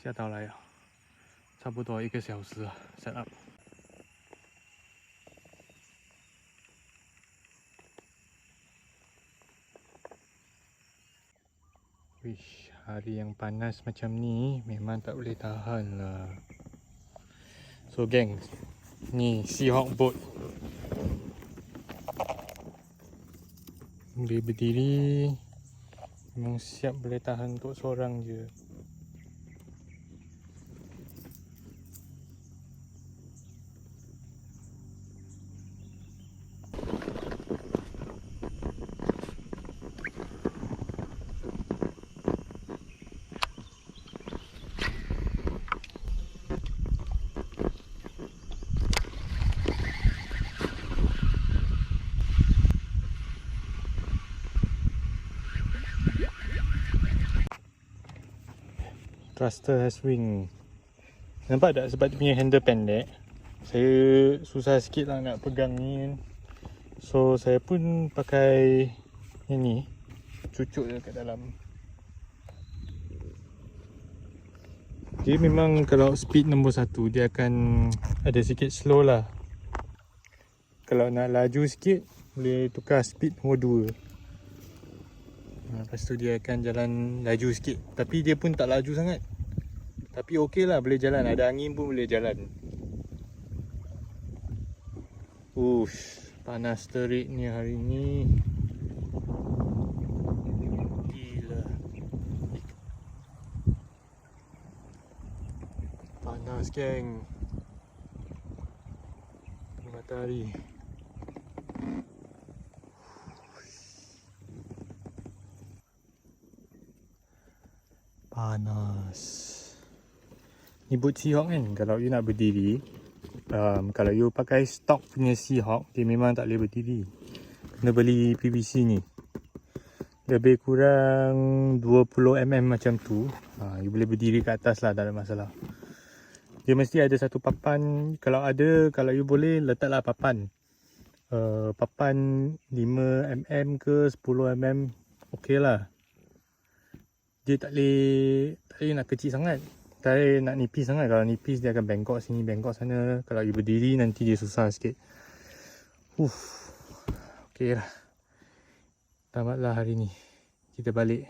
下到来了，差不多1个小时啊 set up。Wish, hari yang panas macam ni memang tak boleh tahan lah. So geng, ni Seahawk boat. Boleh berdiri, memang siap boleh tahan untuk seorang je. Thruster has wing. Nampak tak sebab dia punya handle pendek, saya susah sikit lah nak pegang ni kan. So saya pun pakai yang ni, cucuk je kat dalam. Dia memang kalau speed nombor 1 dia akan ada sikit slow lah. Kalau nak laju sikit boleh tukar speed nombor 2. Lepas tu dia akan jalan laju sikit, tapi dia pun tak laju sangat. Tapi okey lah, boleh jalan, ada angin pun boleh jalan. Ush, panas terik ni hari ni. Gila. Panas geng. Matahari. Panas. Ni boat Seahawk kan, kalau you nak berdiri, kalau you pakai stock punya Seahawk, dia memang tak boleh berdiri. Kena beli PVC ni. Lebih kurang 20mm macam tu. You boleh berdiri kat atas lah, tak ada masalah. Dia mesti ada satu papan. Kalau ada, kalau you boleh, letaklah papan. Papan 5mm ke 10mm, okey lah. Dia tak boleh nak kecil sangat, tak boleh nak nipis sangat. Kalau nipis dia akan bengkok sini, bengkok sana. Kalau you berdiri nanti dia susah sikit. Okey lah. Tamatlah hari ni. Kita balik.